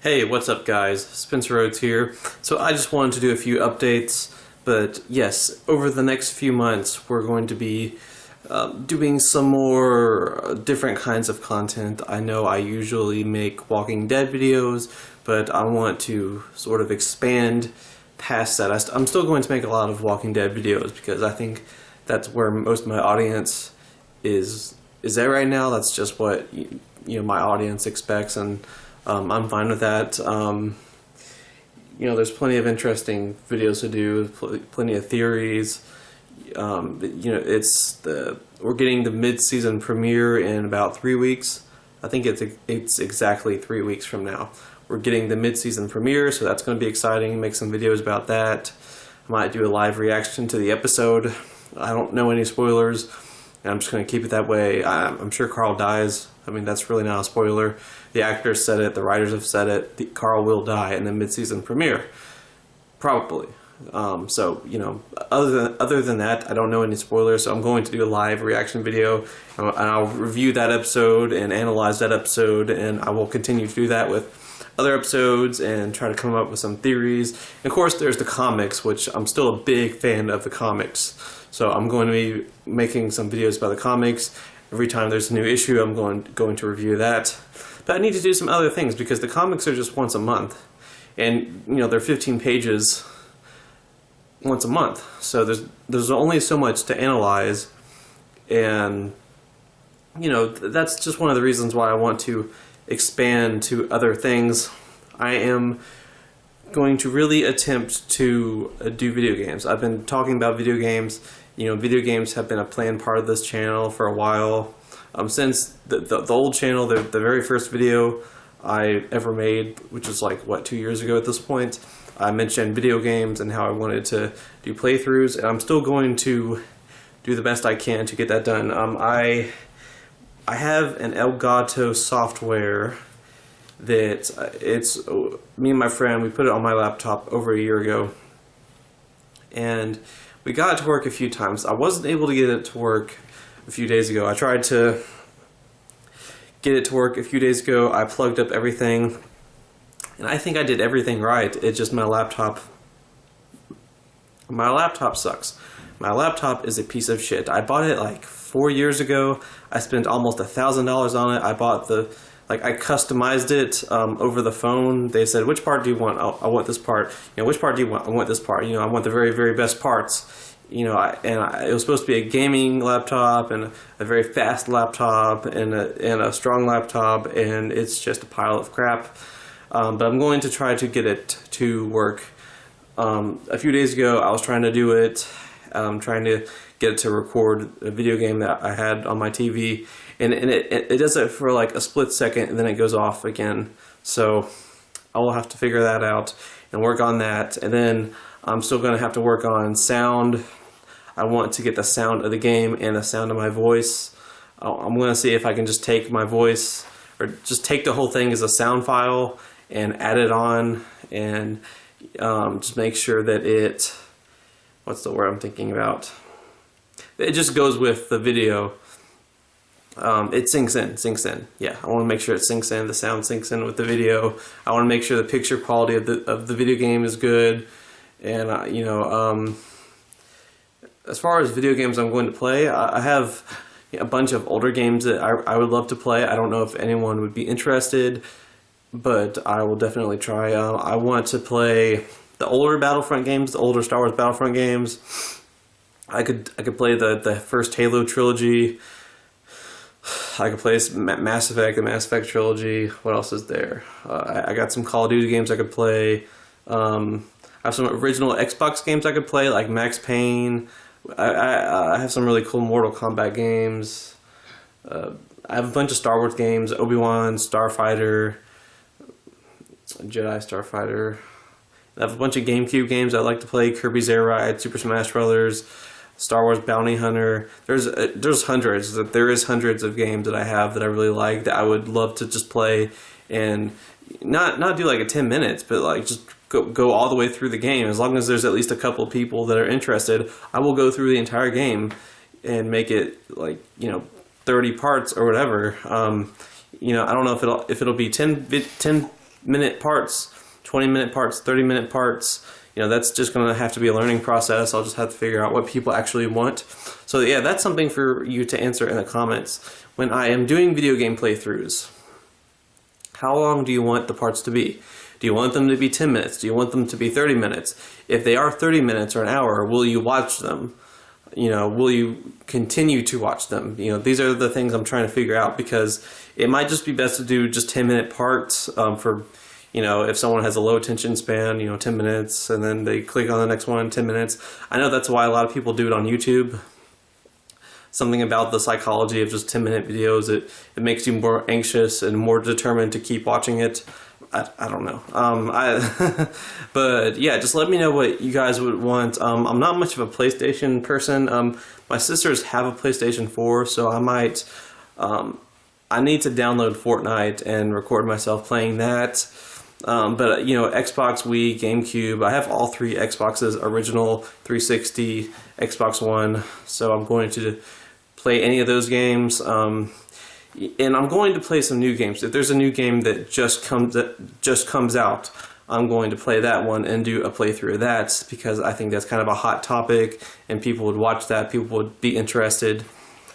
Hey, what's up guys? Spencer Rhodes here. So I just wanted to do a few updates, but yes, over the next few months we're going to be doing some more different kinds of content. I know I usually make Walking Dead videos, but I want to sort of expand past that. I'm still going to make a lot of Walking Dead videos because I think that's where most of my audience is at right now. That's just what my audience expects, and I'm fine with that. There's plenty of interesting videos to do, plenty of theories. We're getting the mid-season premiere in about 3 weeks. I think it's exactly 3 weeks from now. We're getting the mid-season premiere, so that's going to be exciting. Make some videos about that. I might do a live reaction to the episode. I don't know any spoilers, and I'm just going to keep it that way. I'm sure Carl dies. I mean, that's really not a spoiler. The actors said it, the writers have said it. Carl will die in the mid-season premiere, probably. Other than that, I don't know any spoilers. So I'm going to do a live reaction video, and I'll review that episode and analyze that episode, and I will continue to do that with other episodes and try to come up with some theories. And of course, there's the comics, which I'm still a big fan of the comics. So I'm going to be making some videos about the comics. Every time there's a new issue, I'm going to review that. But I need to do some other things because the comics are just once a month. And, they're 15 pages once a month. So there's only so much to analyze. And, that's just one of the reasons why I want to expand to other things. I am going to really attempt to do video games. I've been talking about video games. Video games have been a planned part of this channel for a while. Since the old channel, the very first video I ever made, which was 2 years ago at this point, I mentioned video games and how I wanted to do playthroughs, and I'm still going to do the best I can to get that done. I have an Elgato software that it's me and my friend, we put it on my laptop over a year ago, and we got it to work a few times. I wasn't able to get it to work a few days ago. I tried to get it to work a few days ago. I plugged up everything, and I think I did everything right. It's just my laptop sucks. My laptop is a piece of shit. I bought it 4 years ago. I spent almost $1,000 on it. I bought I customized it over the phone. They said, which part do you want? I want this part. Which part do you want? I want this part. I want the very, very best parts. It was supposed to be a gaming laptop and a very fast laptop and a strong laptop, and it's just a pile of crap. But I'm going to try to get it to work. A few days ago, I was trying to do it. Trying to get it to record a video game that I had on my TV, and it does it for a split second, and then it goes off again. So I will have to figure that out and work on that. And then I'm still going to have to work on sound. I want to get the sound of the game and the sound of my voice. I'm going to see if I can just take my voice, or just take the whole thing as a sound file and add it on, and just make sure that it, what's the word I'm thinking about? It just goes with the video. It syncs in. Yeah, I want to make sure it syncs in. The sound syncs in with the video. I want to make sure the picture quality of the video game is good. And as far as video games I'm going to play, I have a bunch of older games that I would love to play. I don't know if anyone would be interested, but I will definitely try. I want to play the older Battlefront games, the older Star Wars Battlefront games. I could play the first Halo trilogy. I could play Mass Effect, the Mass Effect trilogy. What else is there? I got some Call of Duty games I could play. I have some original Xbox games I could play, like Max Payne. I have some really cool Mortal Kombat games. I have a bunch of Star Wars games: Obi-Wan, Starfighter, Jedi Starfighter. I have a bunch of GameCube games I like to play: Kirby's Air Ride, Super Smash Brothers, Star Wars Bounty Hunter. There's hundreds. There is hundreds of games that I have that I really like that I would love to just play and not do a 10 minutes, but just go all the way through the game. As long as there's at least a couple of people that are interested, I will go through the entire game and make it 30 parts or whatever. I don't know if it'll be 10 minute parts, 20-minute parts, 30-minute parts. You know, that's just going to have to be a learning process. I'll just have to figure out what people actually want. So yeah, that's something for you to answer in the comments. When I am doing video game playthroughs, how long do you want the parts to be? Do you want them to be 10 minutes? Do you want them to be 30 minutes? If they are 30 minutes or an hour, will you watch them? You know, will you continue to watch them? You know, these are the things I'm trying to figure out, because it might just be best to do just 10-minute parts for, you know, if someone has a low attention span, you know, 10 minutes, and then they click on the next one, 10 minutes. I know that's why a lot of people do it on YouTube. Something about the psychology of just 10-minute videos, it makes you more anxious and more determined to keep watching it. I don't know. But yeah, just let me know what you guys would want. I'm not much of a PlayStation person. My sisters have a PlayStation 4, so I might, I need to download Fortnite and record myself playing that. But you know, Xbox, Wii, GameCube, I have all three Xboxes, original, 360, Xbox One, so I'm going to play any of those games. And I'm going to play some new games. If there's a new game that just comes out, I'm going to play that one and do a playthrough of that, because I think that's kind of a hot topic and people would watch that, people would be interested.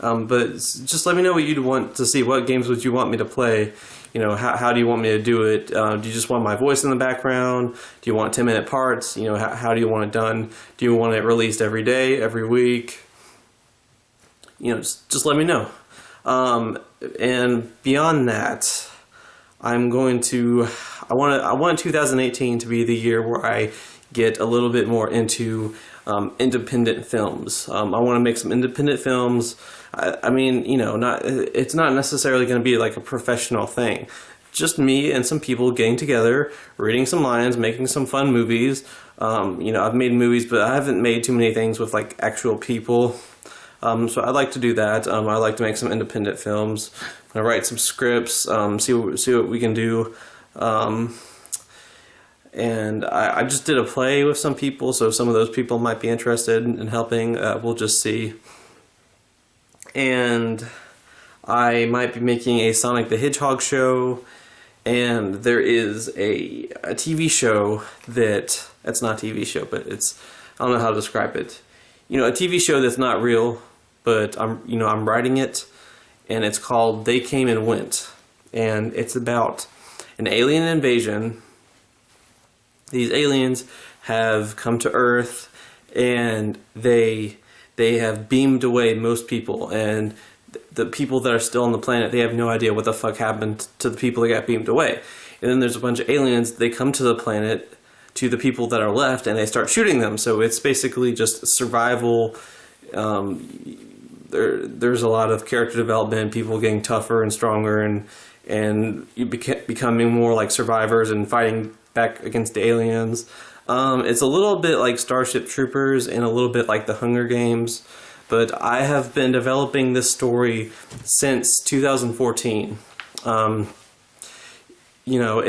But just let me know what you'd want to see. What games would you want me to play? You know, how do you want me to do it? Do you just want my voice in the background? Do you want 10-minute parts? You know, how do you want it done? Do you want it released every day, every week? You know, just let me know. And beyond that, I want 2018 to be the year where I get a little bit more into independent films. I want to make some independent films. I mean, you know, it's not necessarily going to be like a professional thing. Just me and some people getting together, reading some lines, making some fun movies. You know, I've made movies, but I haven't made too many things with like actual people. So I'd like to do that. I'd like to make some independent films. I'm gonna write some scripts, see what we can do. And I just did a play with some people, so some of those people might be interested in helping. We'll just see. And I might be making a Sonic the Hedgehog show. And there is a TV show it's not a TV show, but I don't know how to describe it. You know, a TV show that's not real, but I'm writing it, and it's called They Came and Went, and it's about an alien invasion. These aliens have come to Earth, and they have beamed away most people, and the people that are still on the planet, they have no idea what the fuck happened to the people that got beamed away. And then there's a bunch of aliens, they come to the planet, to the people that are left, and they start shooting them. So it's basically just survival. There's a lot of character development, people getting tougher and stronger, and you becoming more like survivors and fighting back against the aliens. It's a little bit like Starship Troopers and a little bit like the Hunger Games, but I have been developing this story since 2014. You know,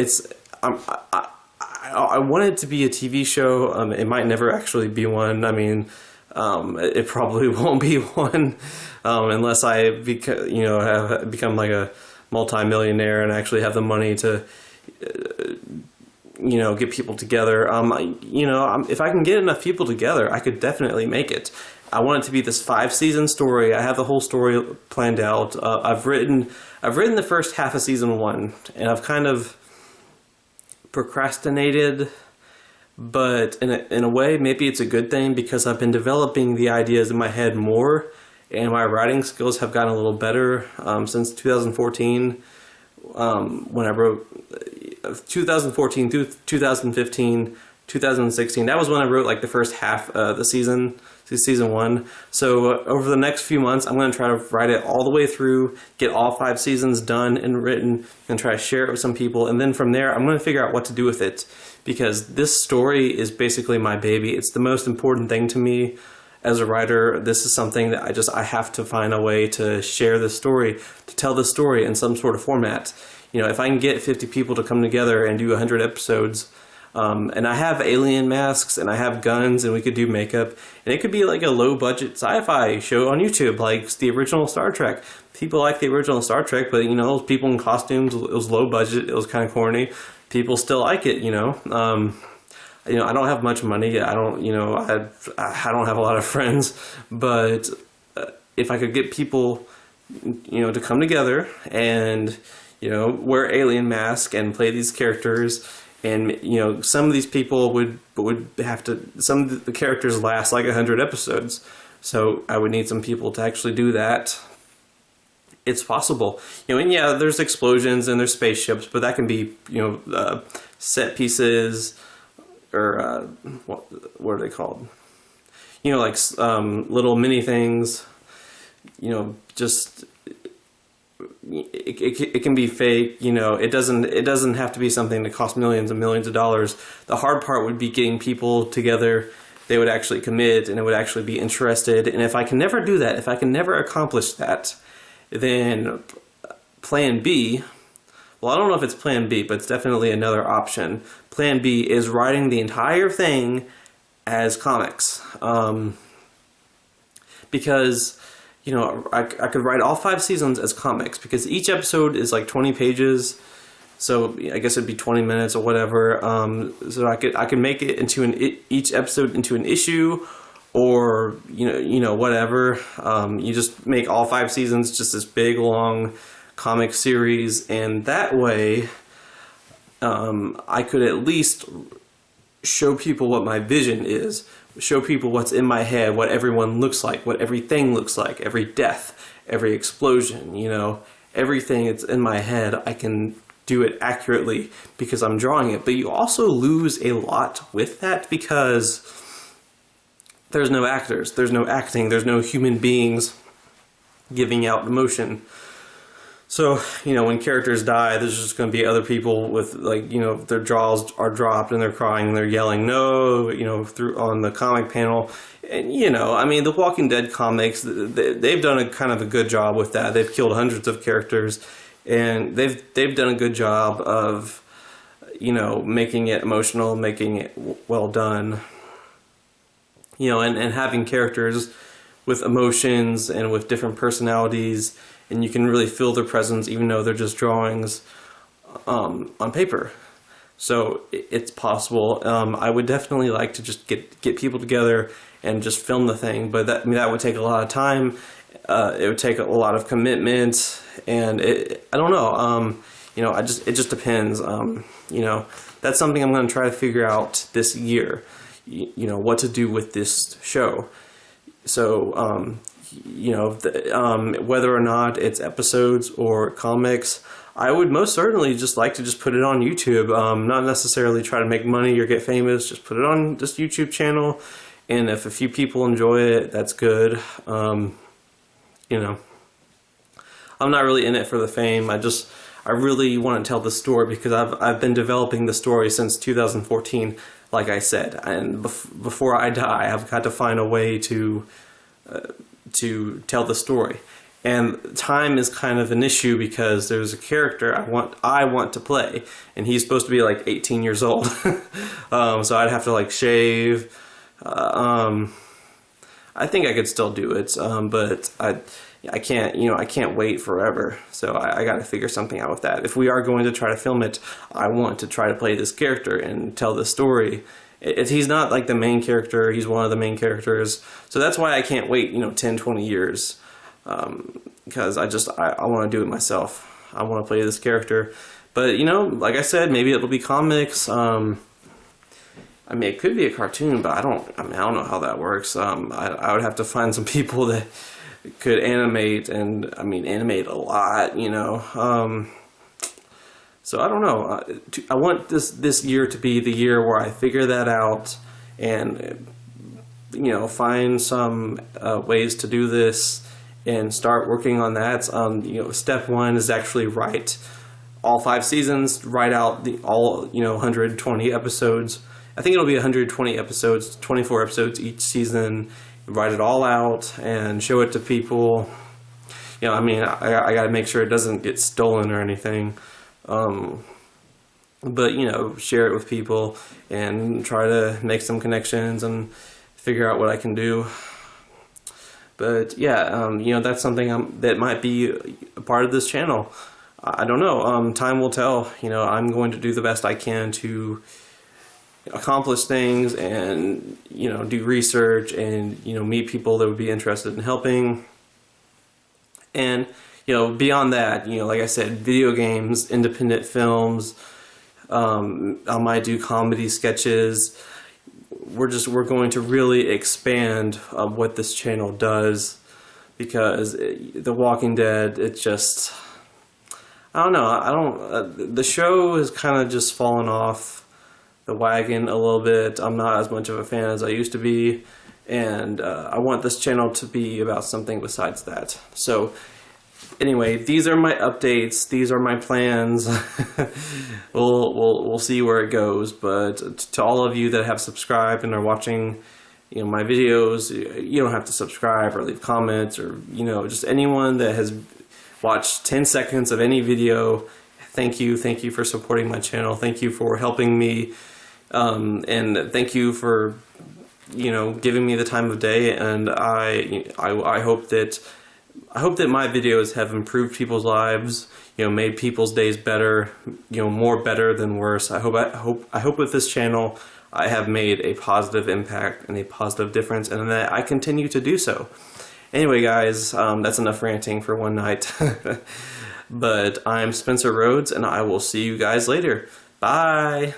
I want it to be a TV show. It might never actually be one. I mean, it probably won't be one unless I have become like a multi-millionaire and actually have the money to get people together. If I can get enough people together, I could definitely make it. I want it to be this 5-season story. I have the whole story planned out. I've written the first half of season 1, and I've kind of procrastinated, but in a way maybe it's a good thing, because I've been developing the ideas in my head more, and my writing skills have gotten a little better since 2014, when I wrote 2014 through 2015, 2016. That was when I wrote like the first half of the season 1. So over the next few months, I'm going to try to write it all the way through, get all 5 seasons done and written, and try to share it with some people. And then from there, I'm going to figure out what to do with it, because this story is basically my baby. It's the most important thing to me as a writer. This is something that I have to find a way to share this story, to tell this story in some sort of format. You know, if I can get 50 people to come together and do 100 episodes, and I have alien masks, and I have guns, and we could do makeup, and it could be like a low-budget sci-fi show on YouTube, like the original Star Trek. People like the original Star Trek, but, it was people in costumes, it was low-budget, it was kind of corny. people still like it. I don't have much money. I don't, I don't have a lot of friends, but if I could get people, to come together and, wear alien masks and play these characters, and some of these people would have to. Some of the characters last like 100 episodes, so I would need some people to actually do that. It's possible, and yeah, there's explosions and there's spaceships, but that can be, set pieces, or what are they called? Like little mini things. Just it can be fake. It doesn't have to be something that costs millions and millions of dollars. The hard part would be getting people together. They would actually commit, and it would actually be interested. And if I can never do that, if I can never accomplish that, then plan B, well, I don't know if it's plan B, but it's definitely another option. Plan B is writing the entire thing as comics. Because, I could write all 5 seasons as comics, because each episode is like 20 pages. So I guess it'd be 20 minutes or whatever. So I could make it into each episode into an issue, or whatever. You just make all 5 seasons just this big long comic series, and that way I could at least show people what my vision is, show people what's in my head, what everyone looks like, what everything looks like, every death, every explosion, everything that's in my head. I can do it accurately because I'm drawing it. But you also lose a lot with that, because there's no actors, there's no acting, there's no human beings giving out emotion. So, when characters die, there's just going to be other people with, their jaws are dropped and they're crying and they're yelling, no, through on the comic panel. And, the Walking Dead comics, they've done a kind of a good job with that. They've killed hundreds of characters, and they've done a good job of, making it emotional, making it well done. And having characters with emotions and with different personalities, and you can really feel their presence even though they're just drawings on paper. So it's possible. I would definitely like to just get people together and just film the thing, but that would take a lot of time. It would take a lot of commitment, and I don't know. It just depends. That's something I'm going to try to figure out this year. What to do with this show. So, whether or not it's episodes or comics, I would most certainly just like to just put it on YouTube. Not necessarily try to make money or get famous. Just put it on this YouTube channel, and if a few people enjoy it, that's good. I'm not really in it for the fame. I really want to tell the story, because I've been developing the story since 2014. Like I said, and before I die, I've got to find a way to tell the story. And time is kind of an issue, because there's a character I want to play, and he's supposed to be like 18 years old. So I'd have to shave. I think I could still do it, but I can't. I can't wait forever. So I got to figure something out with that. If we are going to try to film it, I want to try to play this character and tell the story. He's not like the main character. He's one of the main characters. So that's why I can't wait, 10, 20 years. Because I want to do it myself. I want to play this character. But, like I said, maybe it'll be comics. It could be a cartoon, but I don't know how that works. I would have to find some people that could animate, and animate a lot, so I don't know. I want this year to be the year where I figure that out, and find some ways to do this and start working on that. Step 1 is actually write all 5 seasons, write out all 120 episodes. I think it'll be 120 episodes, 24 episodes each season. Write it all out and show it to people. I got to make sure it doesn't get stolen or anything. But share it with people and try to make some connections and figure out what I can do. But yeah, that's something that might be a part of this channel. I don't know. Time will tell. I'm going to do the best I can to accomplish things and, do research and, meet people that would be interested in helping. And, beyond that, like I said, video games, independent films, I might do comedy sketches. We're going to really expand what this channel does, because The Walking Dead, it's just, I don't know. The show has kind of just fallen off the wagon a little bit. I'm not as much of a fan as I used to be, and I want this channel to be about something besides that. So anyway, these are my updates. These are my plans. We'll see where it goes. But to all of you that have subscribed and are watching, my videos, you don't have to subscribe or leave comments, or just anyone that has watched 10 seconds of any video. Thank you for supporting my channel. Thank you for helping me, and thank you for giving me the time of day. And I hope that my videos have improved people's lives, made people's days better, more better than worse. I hope with this channel I have made a positive impact and a positive difference, and that I continue to do so. Anyway, guys, that's enough ranting for one night. But I'm Spencer Rhodes, and I will see you guys later. Bye!